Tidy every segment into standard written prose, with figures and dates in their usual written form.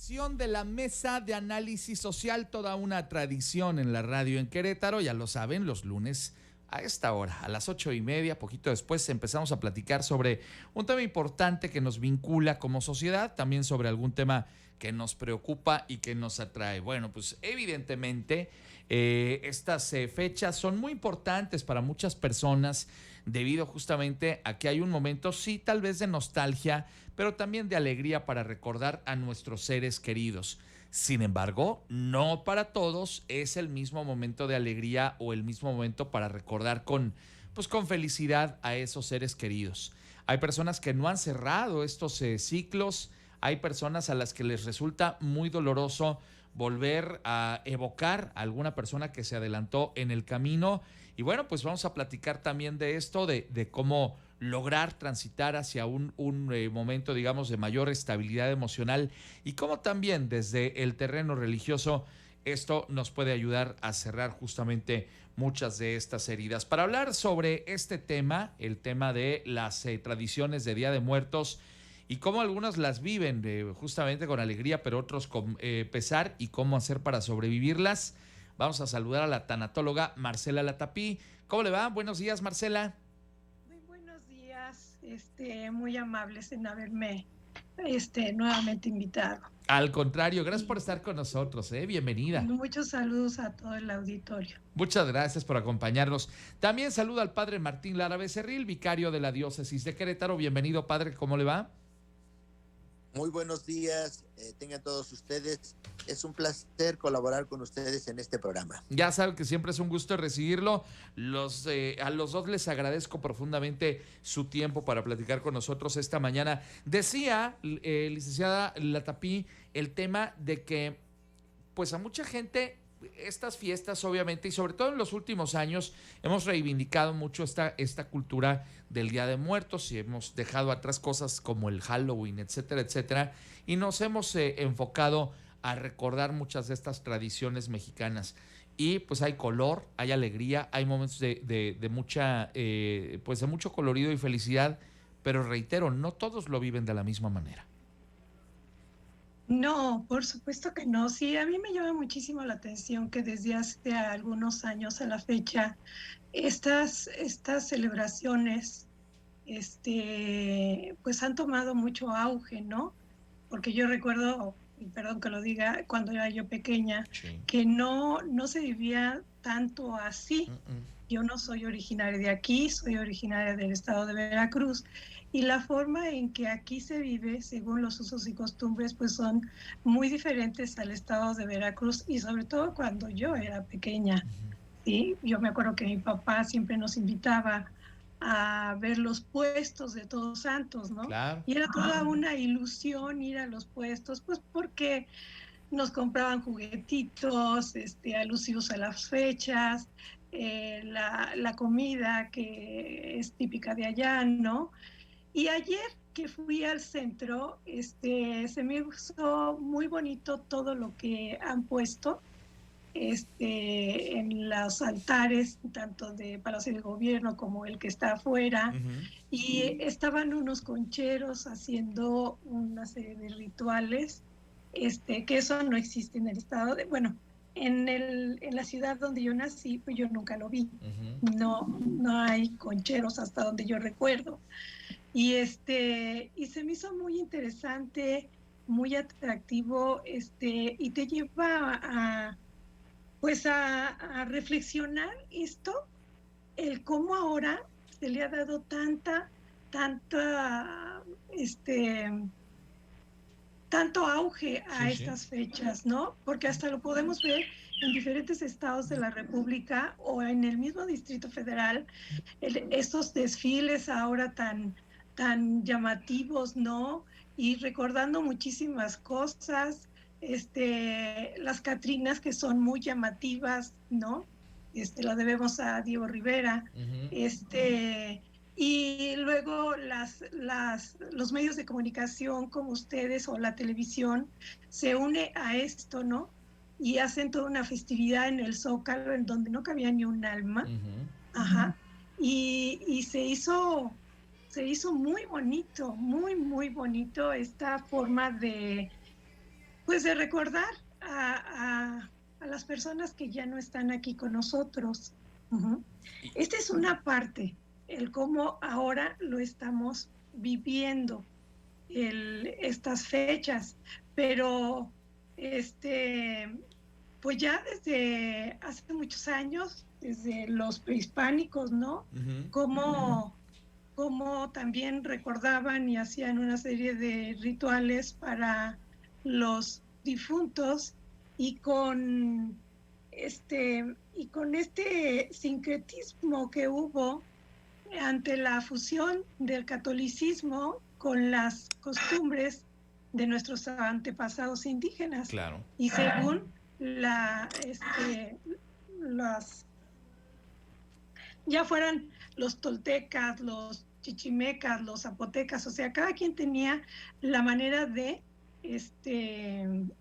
Edición de la Mesa de Análisis Social, toda una tradición en la radio en Querétaro, ya lo saben, los lunes a esta hora, a las 8:30, poquito después empezamos a platicar sobre un tema importante que nos vincula como sociedad, también sobre algún tema que nos preocupa y que nos atrae. Bueno, pues evidentemente estas fechas son muy importantes para muchas personas debido justamente a que hay un momento, sí, tal vez de nostalgia, pero también de alegría para recordar a nuestros seres queridos. Sin embargo, no para todos es el mismo momento de alegría o el mismo momento para recordar con felicidad a esos seres queridos. Hay personas que no han cerrado estos ciclos, hay personas a las que les resulta muy doloroso volver a evocar a alguna persona que se adelantó en el camino. Y bueno, pues vamos a platicar también de esto, de cómo lograr transitar hacia un momento, digamos, de mayor estabilidad emocional y cómo también desde el terreno religioso esto nos puede ayudar a cerrar justamente muchas de estas heridas. Para hablar sobre este tema, el tema de las tradiciones de Día de Muertos y cómo algunos las viven justamente con alegría, pero otros con pesar, y cómo hacer para sobrevivirlas, vamos a saludar a la tanatóloga Marcela Latapí. ¿Cómo le va? Buenos días, Marcela. Muy buenos días, muy amables en haberme nuevamente invitado. Al contrario, gracias por Y estar con nosotros, bienvenida. muchos saludos a todo el auditorio. Muchas gracias por acompañarnos. También saludo al padre Martín Lara Becerril, vicario de la diócesis de Querétaro. Bienvenido, padre, ¿cómo le va? Muy buenos días, tengan todos ustedes. Es un placer colaborar con ustedes en este programa. Ya saben que siempre es un gusto recibirlo. A los dos les agradezco profundamente su tiempo para platicar con nosotros esta mañana. Decía, licenciada Latapí, el tema de que pues a mucha gente estas fiestas obviamente, y sobre todo en los últimos años, hemos reivindicado mucho esta cultura del Día de Muertos y hemos dejado atrás cosas como el Halloween, etcétera, etcétera, y nos hemos enfocado a recordar muchas de estas tradiciones mexicanas. Y pues hay color, hay alegría, hay momentos de mucha, pues de mucho colorido y felicidad, pero reitero, no todos lo viven de la misma manera. No, por supuesto que no. Sí, a mí me llama muchísimo la atención que desde hace algunos años a la fecha, estas celebraciones, pues han tomado mucho auge, ¿no? Porque yo recuerdo, y perdón que lo diga, cuando era yo pequeña, Sí. que no se vivía tanto así. Mm-mm. Yo no soy originaria de aquí, soy originaria del estado de Veracruz, y la forma en que aquí se vive, según los usos y costumbres, pues son muy diferentes al estado de Veracruz, y sobre todo cuando yo era pequeña. ¿Sí? Yo me acuerdo que mi papá siempre nos invitaba a ver los puestos de Todos Santos, ¿no? Claro. Y era toda una ilusión ir a los puestos, pues porque nos compraban juguetitos, alusivos a las fechas, la comida que es típica de allá, ¿no? Y ayer que fui al centro, se me hizo muy bonito todo lo que han puesto en los altares, tanto de Palacio de Gobierno como el que está afuera, Uh-huh. y estaban unos concheros haciendo una serie de rituales, que eso no existe en el estado de, bueno, en la ciudad donde yo nací, pues yo nunca lo vi. Uh-huh. No hay concheros hasta donde yo recuerdo. Y se me hizo muy interesante, muy atractivo, y te lleva pues a reflexionar esto, el cómo ahora se le ha dado tanta, tanto auge a Sí, sí. estas fechas, ¿no? Porque hasta lo podemos ver en diferentes estados de la República o en el mismo Distrito Federal, estos desfiles ahora tan llamativos, ¿no? Y recordando muchísimas cosas, las Catrinas que son muy llamativas, ¿no? La debemos a Diego Rivera, Uh-huh. y luego los medios de comunicación como ustedes o la televisión se une a esto, ¿no? Y hacen toda una festividad en el Zócalo en donde no cabía ni un alma. Uh-huh. Ajá. Y se hizo muy bonito, muy bonito esta forma pues de recordar a las personas que ya no están aquí con nosotros. Uh-huh. Esta es una parte, el cómo ahora lo estamos viviendo, estas fechas, pero pues ya desde hace muchos años, desde los prehispánicos, ¿no? Uh-huh. Como también recordaban y hacían una serie de rituales para los difuntos, y con este sincretismo que hubo ante la fusión del catolicismo con las costumbres de nuestros antepasados indígenas. Claro. Y según ya fueran los toltecas, los chichimecas, los zapotecas, o sea, cada quien tenía la manera de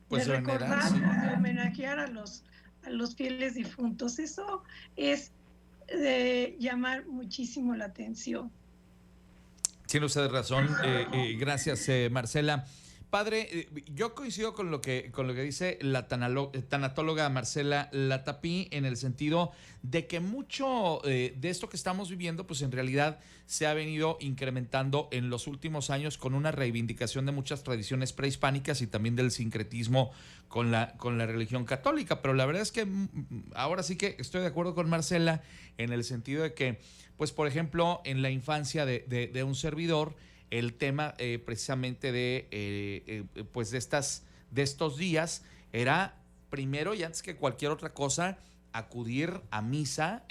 pues de recordar, de homenajear a los fieles difuntos. Eso es de llamar muchísimo la atención. Tiene usted razón. Gracias, Marcela. Padre, yo coincido con lo que dice la tanatóloga Marcela Latapí, en el sentido de que mucho de esto que estamos viviendo, pues en realidad se ha venido incrementando en los últimos años con una reivindicación de muchas tradiciones prehispánicas y también del sincretismo con la religión católica. Pero la verdad es que ahora sí que estoy de acuerdo con Marcela en el sentido de que, pues por ejemplo, en la infancia de un servidor, el tema precisamente pues de estos días era, primero y antes que cualquier otra cosa, acudir a misa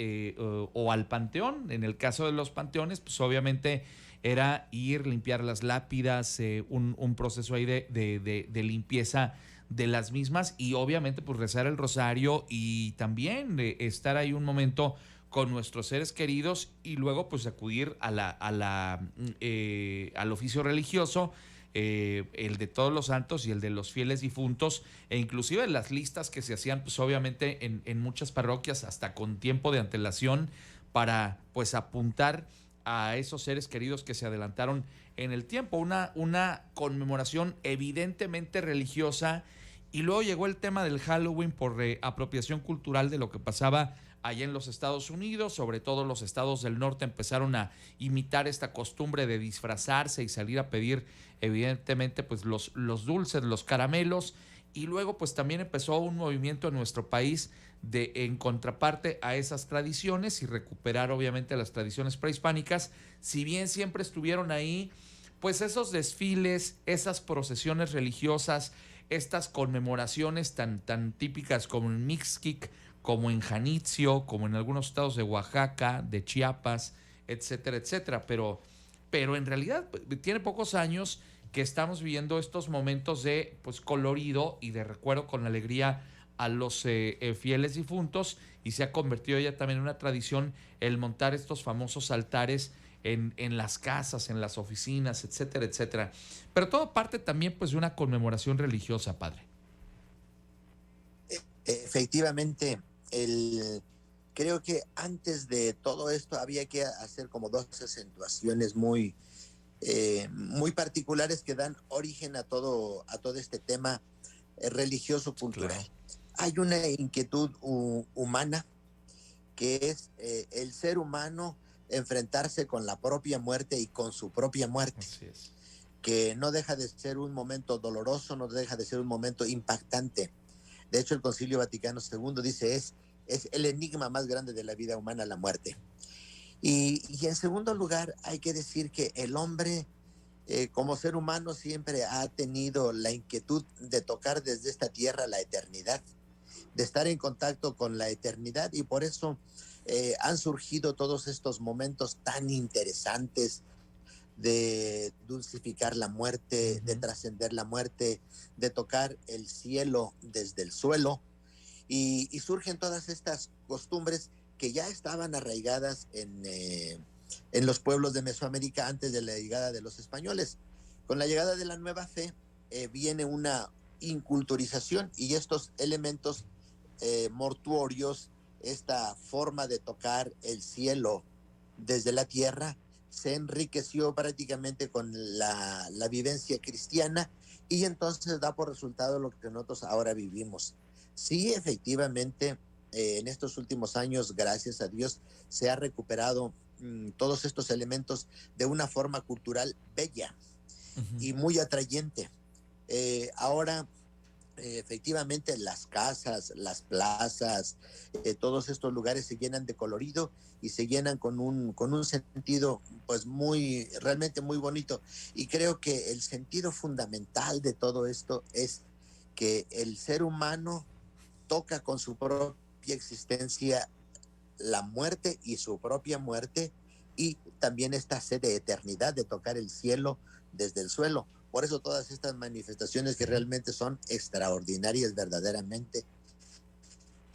o al panteón. En el caso de los panteones, pues obviamente era ir, limpiar las lápidas, un proceso ahí de limpieza de las mismas, y obviamente pues rezar el rosario y también estar ahí un momento con nuestros seres queridos, y luego pues acudir al oficio religioso, el de todos los santos y el de los fieles difuntos, e inclusive las listas que se hacían pues obviamente en muchas parroquias hasta con tiempo de antelación para pues apuntar a esos seres queridos que se adelantaron en el tiempo, una conmemoración evidentemente religiosa. Y luego llegó el tema del Halloween por apropiación cultural de lo que pasaba allá en los Estados Unidos. Sobre todo los estados del norte empezaron a imitar esta costumbre de disfrazarse y salir a pedir evidentemente pues los dulces, los caramelos, y luego pues también empezó un movimiento en nuestro país en contraparte a esas tradiciones y recuperar obviamente las tradiciones prehispánicas, si bien siempre estuvieron ahí pues esos desfiles, esas procesiones religiosas, estas conmemoraciones tan típicas como en Mixquic, como en Janitzio, como en algunos estados de Oaxaca, de Chiapas, etcétera, etcétera. Pero en realidad tiene pocos años que estamos viviendo estos momentos de pues colorido y de recuerdo con alegría a los fieles difuntos, y se ha convertido ya también en una tradición el montar estos famosos altares en las casas, en las oficinas, etcétera, etcétera. Pero todo parte también pues de una conmemoración religiosa, padre. Efectivamente, creo que antes de todo esto había que hacer como dos acentuaciones muy particulares que dan origen a todo este tema religioso cultural. Claro. Hay una inquietud humana que es el ser humano enfrentarse con la propia muerte y con su propia muerte. Así es. Que no deja de ser un momento doloroso, no deja de ser un momento impactante. De hecho, el Concilio Vaticano II dice es el enigma más grande de la vida humana, la muerte. Y en segundo lugar, hay que decir que el hombre, como ser humano, siempre ha tenido la inquietud de tocar desde esta tierra la eternidad, de estar en contacto con la eternidad, y por eso han surgido todos estos momentos tan interesantes de dulcificar la muerte, de trascender la muerte, de tocar el cielo desde el suelo, y surgen todas estas costumbres que ya estaban arraigadas en los pueblos de Mesoamérica antes de la llegada de los españoles. Con la llegada de la nueva fe viene una inculturización, y estos elementos mortuorios, esta forma de tocar el cielo desde la tierra, se enriqueció prácticamente con la vivencia cristiana, y entonces da por resultado lo que nosotros ahora vivimos. Sí, efectivamente, en estos últimos años, gracias a Dios, se ha recuperado todos estos elementos de una forma cultural bella Ujú. y muy atrayente. Ahora, efectivamente, las casas, las plazas, todos estos lugares se llenan de colorido y se llenan con un sentido pues muy, realmente muy bonito. Y creo que el sentido fundamental de todo esto es que el ser humano toca con su propia existencia la muerte y su propia muerte, y también esta sed de eternidad, de tocar el cielo desde el suelo. Por eso todas estas manifestaciones que realmente son extraordinarias verdaderamente,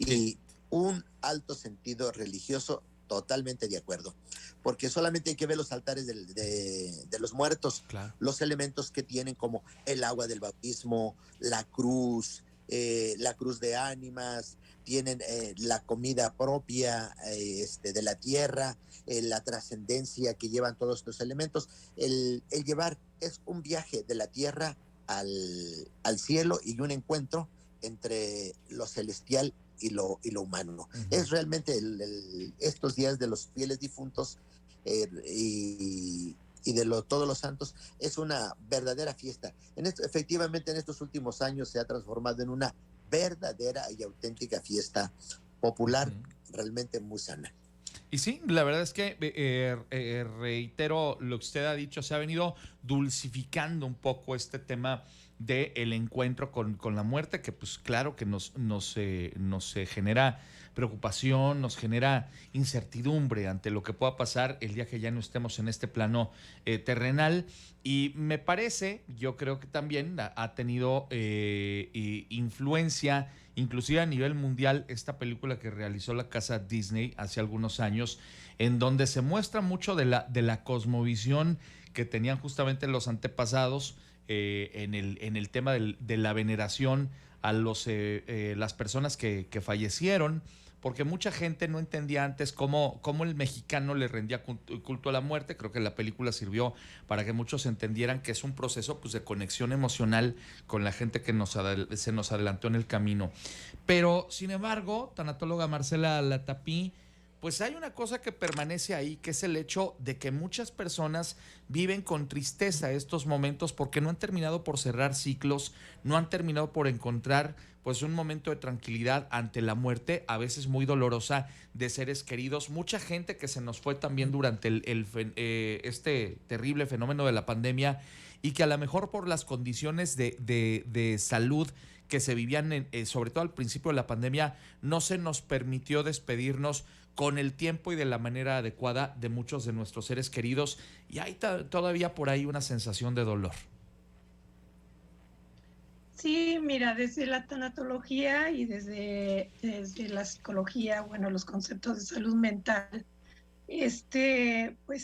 Sí, y un alto sentido religioso, totalmente de acuerdo, porque solamente hay que ver los altares de los muertos, claro. los elementos que tienen como el agua del bautismo, la cruz de ánimas, tienen la comida propia de la tierra, la trascendencia que llevan todos estos elementos. El llevar es un viaje de la tierra al cielo y un encuentro entre lo celestial y lo humano. Ujú. Es realmente estos días de los fieles difuntos y de todos los santos es una verdadera fiesta. Efectivamente, en estos últimos años se ha transformado en una verdadera y auténtica fiesta popular, Ujú. realmente muy sana. Y sí, la verdad es que reitero lo que usted ha dicho, se ha venido dulcificando un poco este tema del encuentro con la muerte, que pues claro que nos genera preocupación, nos genera incertidumbre ante lo que pueda pasar el día que ya no estemos en este plano terrenal. Y me parece, yo creo que también ha tenido influencia, inclusive a nivel mundial, esta película que realizó la casa Disney hace algunos años, en donde se muestra mucho de la cosmovisión que tenían justamente los antepasados en el tema de la veneración a las personas que fallecieron, porque mucha gente no entendía antes cómo el mexicano le rendía culto a la muerte. Creo que la película sirvió para que muchos entendieran que es un proceso pues, de conexión emocional con la gente que se nos adelantó en el camino. Pero, sin embargo, tanatóloga Marcela Latapí, pues hay una cosa que permanece ahí, que es el hecho de que muchas personas viven con tristeza estos momentos porque no han terminado por cerrar ciclos, no han terminado por encontrar pues un momento de tranquilidad ante la muerte, a veces muy dolorosa, de seres queridos. Mucha gente que se nos fue también durante este terrible fenómeno de la pandemia y que a lo mejor por las condiciones de salud que se vivían, sobre todo al principio de la pandemia, no se nos permitió despedirnos con el tiempo y de la manera adecuada de muchos de nuestros seres queridos, y hay todavía por ahí una sensación de dolor. Sí, mira, desde la tanatología y desde la psicología, bueno, los conceptos de salud mental, pues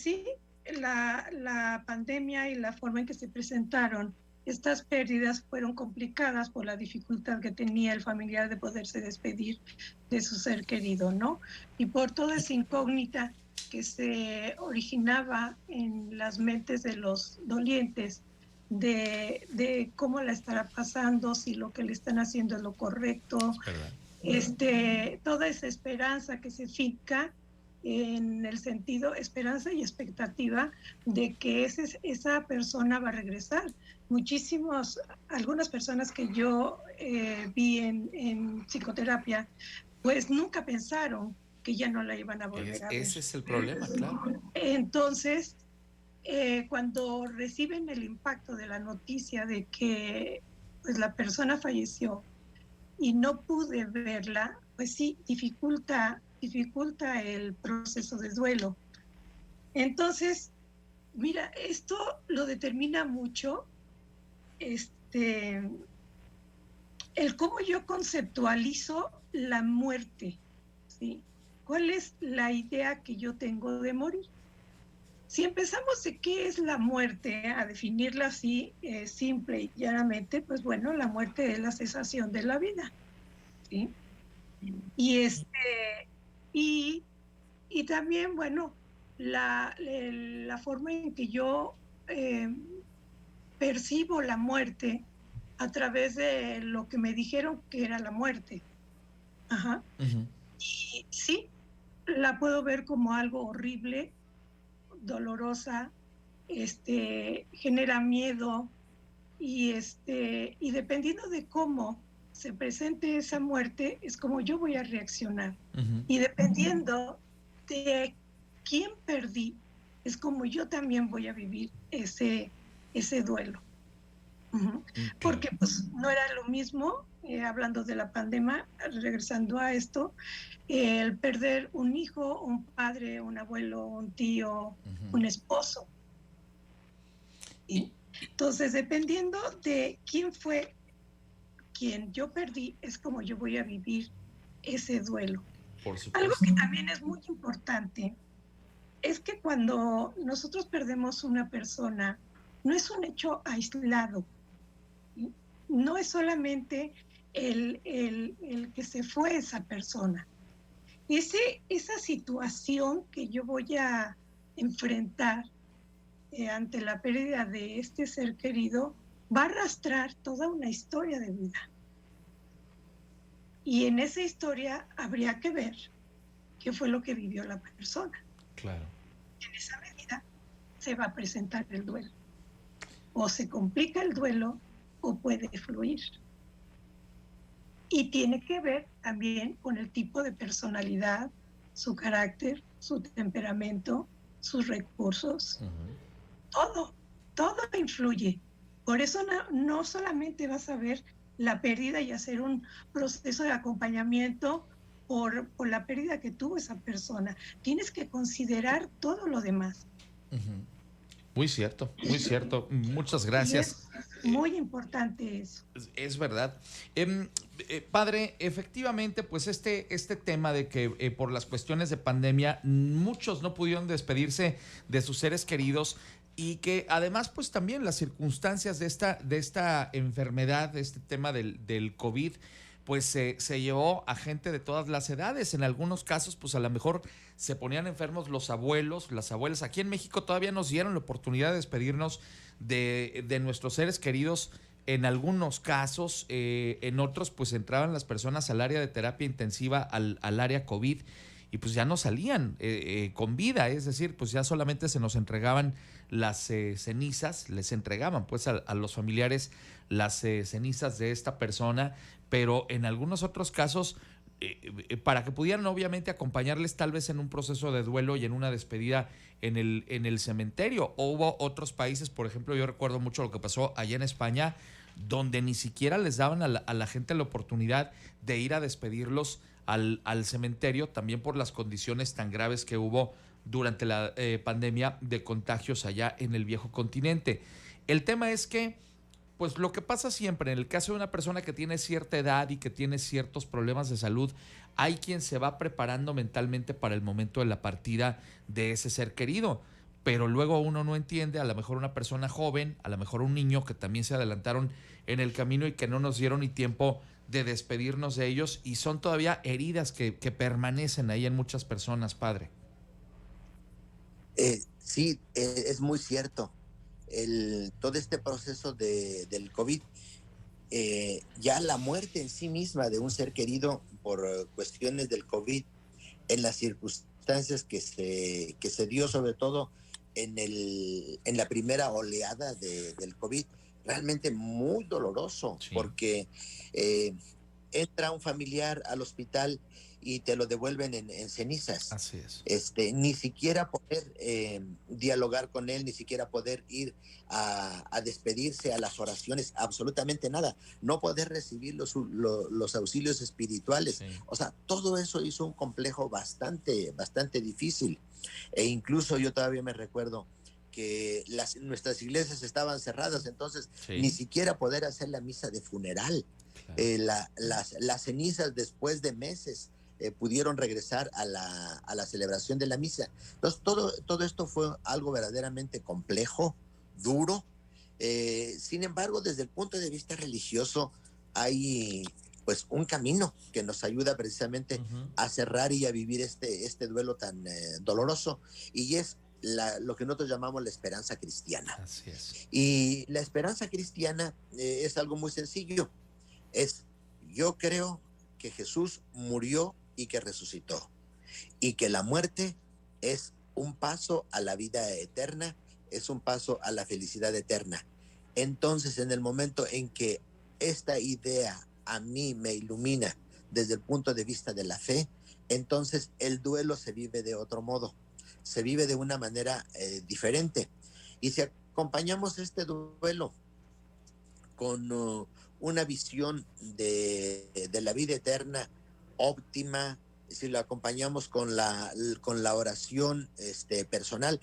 sí, la pandemia y la forma en que se presentaron estas pérdidas fueron complicadas por la dificultad que tenía el familiar de poderse despedir de su ser querido, ¿no? Y por toda esa incógnita que se originaba en las mentes de los dolientes de cómo la estará pasando, si lo que le están haciendo es lo correcto, Es verdad. toda esa esperanza que se finca en el sentido esperanza y expectativa de que esa persona va a regresar. Algunas personas que yo vi en psicoterapia, pues nunca pensaron que ya no la iban a volver a ver. Ese es el problema, claro. Entonces, cuando reciben el impacto de la noticia de que pues, la persona falleció y no pude verla, pues sí, dificulta el proceso de duelo. Entonces, mira, esto lo determina mucho el cómo yo conceptualizo la muerte, ¿sí? ¿Cuál es la idea que yo tengo de morir? Si empezamos de qué es la muerte, a definirla así, simple y llanamente, pues bueno, la muerte es la cesación de la vida, ¿sí? Y, y, y también, bueno, la forma en que yo percibo la muerte a través de lo que me dijeron que era la muerte. Ajá. Ujú. Y sí, la puedo ver como algo horrible, dolorosa, genera miedo y dependiendo de cómo se presente esa muerte es como yo voy a reaccionar. Ujú. Y dependiendo de quién perdí, es como yo también voy a vivir ese duelo. Uh-huh. Okay. Porque pues no era lo mismo, hablando de la pandemia, regresando a esto, el perder un hijo, un padre, un abuelo, un tío, Ujú. un esposo. Y, ¿Sí? Entonces, dependiendo de quién fue quien yo perdí, es como yo voy a vivir ese duelo. por Algo supuesto. que también es muy importante es que cuando nosotros perdemos una persona, no es un hecho aislado, ¿sí? No es solamente el que se fue esa persona. Esa situación que yo voy a enfrentar ante la pérdida de este ser querido va a arrastrar toda una historia de vida. Y en esa historia habría que ver qué fue lo que vivió la persona. Claro. En esa medida se va a presentar el duelo. O se complica el duelo o puede fluir. Y tiene que ver también con el tipo de personalidad, su carácter, su temperamento, sus recursos. Uh-huh. Todo influye. Por eso no solamente vas a ver la pérdida y hacer un proceso de acompañamiento por la pérdida que tuvo esa persona. Tienes que considerar todo lo demás. Uh-huh. Muy cierto, muy cierto. Muchas Y gracias. es muy importante eso. Es verdad. Padre, efectivamente, pues este tema de que por las cuestiones de pandemia muchos no pudieron despedirse de sus seres queridos y que además pues también las circunstancias de esta enfermedad, de este tema del COVID, pues se llevó a gente de todas las edades. En algunos casos pues a lo mejor se ponían enfermos los abuelos, las abuelas. Aquí en México todavía nos dieron la oportunidad de despedirnos de nuestros seres queridos en algunos casos, en otros pues entraban las personas al área de terapia intensiva, al área COVID, y pues ya no salían con vida, es decir, pues ya solamente se nos entregaban las cenizas, les entregaban pues a los familiares las cenizas de esta persona, pero en algunos otros casos para que pudieran obviamente acompañarles tal vez en un proceso de duelo y en una despedida en el cementerio. O hubo otros países, por ejemplo, yo recuerdo mucho lo que pasó allá en España, donde ni siquiera les daban a la gente la oportunidad de ir a despedirlos al cementerio, también por las condiciones tan graves que hubo durante la pandemia de contagios allá en el viejo continente. El tema es que pues lo que pasa siempre, en el caso de una persona que tiene cierta edad y que tiene ciertos problemas de salud, hay quien se va preparando mentalmente para el momento de la partida de ese ser querido. Pero luego uno no entiende, a lo mejor una persona joven, a lo mejor un niño que también se adelantaron en el camino y que no nos dieron ni tiempo de despedirnos de ellos y son todavía heridas que permanecen ahí en muchas personas, padre. Sí, es muy cierto. Todo este proceso del COVID, ya la muerte en sí misma de un ser querido por cuestiones del COVID, en las circunstancias que se dio, sobre todo en la primera oleada del COVID, realmente muy doloroso, Sí, porque eh, entra un familiar al hospital y te lo devuelven en cenizas. así es. Ni siquiera poder dialogar con él, ni siquiera poder ir a despedirse a las oraciones, absolutamente nada. No poder recibir los auxilios espirituales. Sí. O sea, todo eso hizo un complejo bastante difícil. E incluso yo todavía me recuerdo que nuestras iglesias estaban cerradas, entonces ni Sí, siquiera poder hacer la misa de funeral. claro. Las cenizas después de meses pudieron regresar a la celebración de la misa. Entonces, todo esto fue algo verdaderamente complejo, duro. Sin embargo, desde el punto de vista religioso, hay pues un camino que nos ayuda precisamente Uh-huh. a cerrar y a vivir este duelo tan doloroso, y es lo que nosotros llamamos la esperanza cristiana. Así es. Y la esperanza cristiana es algo muy sencillo. Yo creo que Jesús murió y que resucitó, y que la muerte es un paso a la vida eterna, es un paso a la felicidad eterna. Entonces, en el momento en que esta idea a mí me ilumina desde el punto de vista de la fe, entonces el duelo se vive de otro modo, se vive de una manera diferente. Y si acompañamos este duelo con una visión de la vida eterna óptima, si lo acompañamos con la oración personal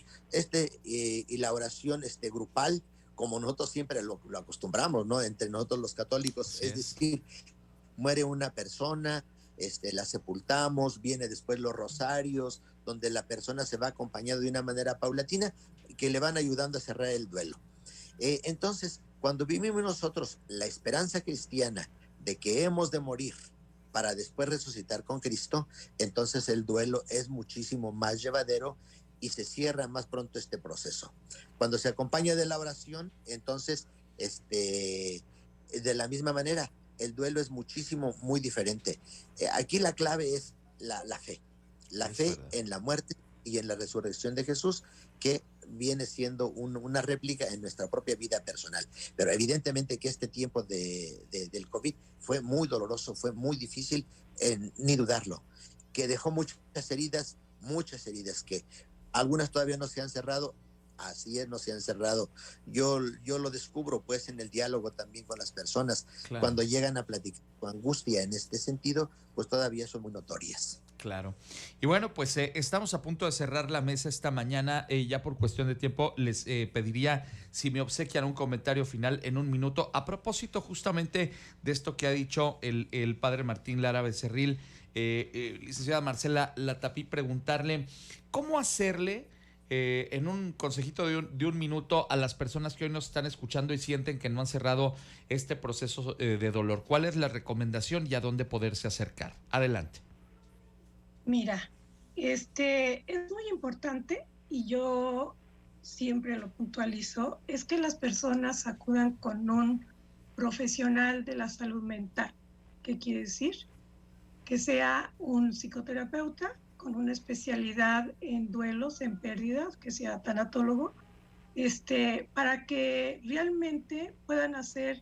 y la oración grupal, como nosotros siempre lo acostumbramos, ¿no? Entre nosotros los católicos, Así es decir, muere una persona, la sepultamos, viene después los rosarios, donde la persona se va acompañando de una manera paulatina, que le van ayudando a cerrar el duelo. Entonces, cuando vivimos nosotros la esperanza cristiana de que hemos de morir para después resucitar con Cristo, entonces el duelo es muchísimo más llevadero y se cierra más pronto este proceso. Cuando se acompaña de la oración, entonces, de la misma manera, el duelo es muchísimo, muy diferente. Aquí la clave es la fe. La fe verdad. en la muerte y en la resurrección de Jesús, que viene siendo una réplica en nuestra propia vida personal. Pero evidentemente que este tiempo del COVID fue muy doloroso, fue muy difícil, ni dudarlo, que dejó muchas heridas que algunas todavía no se han cerrado. Así es, no se han cerrado. Yo lo descubro pues en el diálogo también con las personas. Claro. Cuando llegan a platicar con angustia en este sentido, pues todavía son muy notorias. Claro. Y bueno, pues estamos a punto de cerrar la mesa esta mañana. Ya por cuestión de tiempo les pediría si me obsequian un comentario final en un minuto a propósito justamente de esto que ha dicho el padre Martín Lara Becerril. Licenciada Marcela Latapí, preguntarle cómo hacerle en un consejito de un minuto a las personas que hoy nos están escuchando y sienten que no han cerrado este proceso de dolor. ¿Cuál es la recomendación y a dónde poderse acercar? Adelante. Mira, es muy importante, y yo siempre lo puntualizo, es que las personas acudan con un profesional de la salud mental. ¿Qué quiere decir? Que sea un psicoterapeuta con una especialidad en duelos, en pérdidas, que sea tanatólogo, para que realmente puedan hacer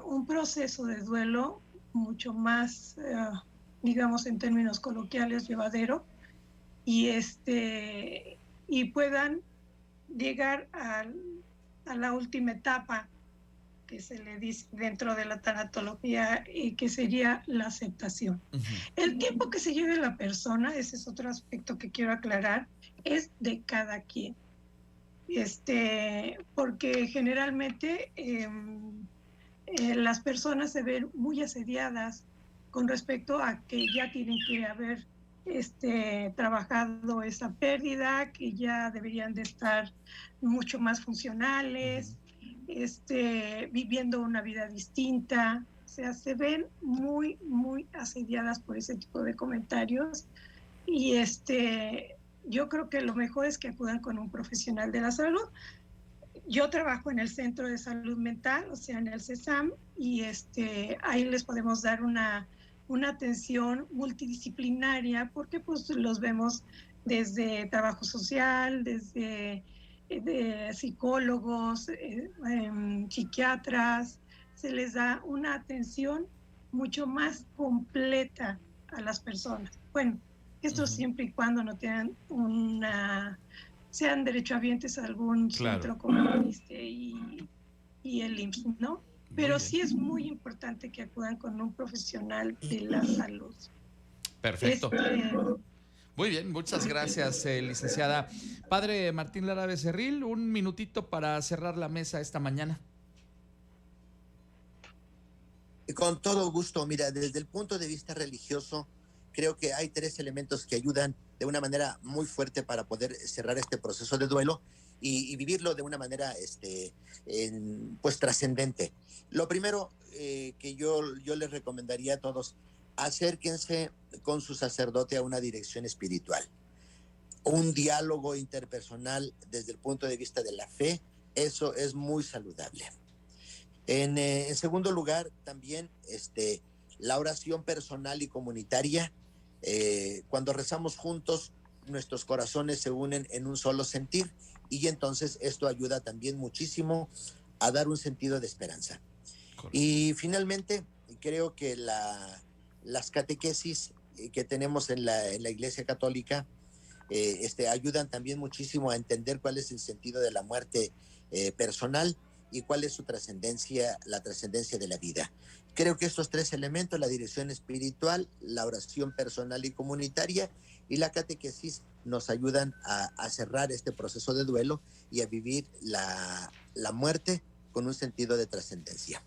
un proceso de duelo mucho más, digamos en términos coloquiales, llevadero, y puedan llegar a la última etapa que se le dice dentro de la tanatología, y que sería la aceptación. Uh-huh. El tiempo que se lleve la persona, ese es otro aspecto que quiero aclarar, es de cada quien. Porque generalmente las personas se ven muy asediadas con respecto a que ya tienen que haber trabajado esa pérdida, que ya deberían de estar mucho más funcionales, viviendo una vida distinta. O sea, se ven muy, muy asediadas por ese tipo de comentarios, y yo creo que lo mejor es que acudan con un profesional de la salud. Yo trabajo en el Centro de Salud Mental, o sea, en el CESAM, y ahí les podemos dar una atención multidisciplinaria, porque pues los vemos desde trabajo social, desde psicólogos, psiquiatras. Se les da una atención mucho más completa a las personas. Bueno, esto uh-huh. Siempre y cuando no tengan sean derechohabientes a algún centro como el ISSSTE y el IMSS, ¿no? Pero sí es muy importante que acudan con un profesional de la salud. Perfecto. Muy bien, muchas gracias, licenciada. Padre Martín Lara Becerril, un minutito para cerrar la mesa esta mañana. Con todo gusto. Mira, desde el punto de vista religioso, creo que hay 3 elementos que ayudan de una manera muy fuerte para poder cerrar este proceso de duelo y vivirlo de una manera pues trascendente. Lo primero que yo les recomendaría a todos: acérquense con su sacerdote a una dirección espiritual. un diálogo interpersonal desde el punto de vista de la fe, eso es muy saludable. En segundo lugar, también la oración personal y comunitaria. Cuando rezamos juntos, nuestros corazones se unen en un solo sentir y entonces esto ayuda también muchísimo a dar un sentido de esperanza. Correcto. Y finalmente, creo que las catequesis que tenemos en la Iglesia Católica ayudan también muchísimo a entender cuál es el sentido de la muerte personal y cuál es su trascendencia, la trascendencia de la vida. Creo que estos tres elementos, la dirección espiritual, la oración personal y comunitaria y la catequesis, nos ayudan a cerrar este proceso de duelo y a vivir la muerte con un sentido de trascendencia.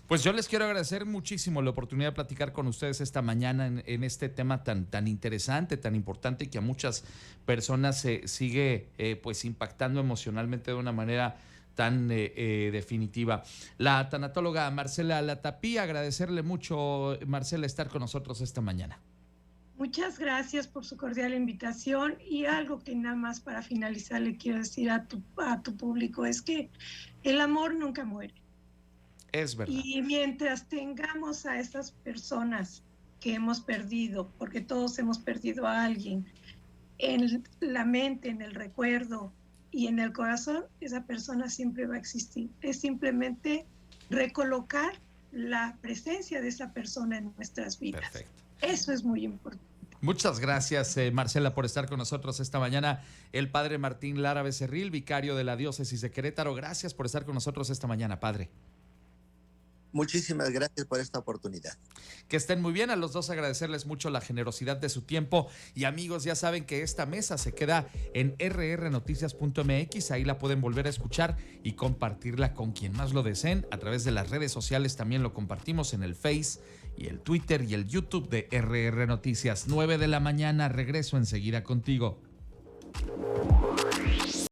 Pues yo les quiero agradecer muchísimo la oportunidad de platicar con ustedes esta mañana en este tema tan interesante, tan importante y que a muchas personas se sigue pues impactando emocionalmente de una manera tan definitiva. La tanatóloga Marcela Latapí, agradecerle mucho, Marcela, estar con nosotros esta mañana. Muchas gracias por su cordial invitación, y algo que nada más para finalizar le quiero decir a tu público es que el amor nunca muere. Es verdad. Y mientras tengamos a estas personas que hemos perdido, porque todos hemos perdido a alguien, en la mente, en el recuerdo y en el corazón, esa persona siempre va a existir. Es simplemente recolocar la presencia de esa persona en nuestras vidas. Perfecto. Eso es muy importante. Muchas gracias, Marcela, por estar con nosotros esta mañana. El padre Martín Lara Becerril, vicario de la diócesis de Querétaro. Gracias por estar con nosotros esta mañana, padre. Muchísimas gracias por esta oportunidad. Que estén muy bien. A los dos agradecerles mucho la generosidad de su tiempo. Y amigos, ya saben que esta mesa se queda en rrnoticias.mx. Ahí la pueden volver a escuchar y compartirla con quien más lo deseen. A través de las redes sociales también lo compartimos en el Face y el Twitter y el YouTube de RR Noticias. 9 de la mañana. Regreso enseguida contigo.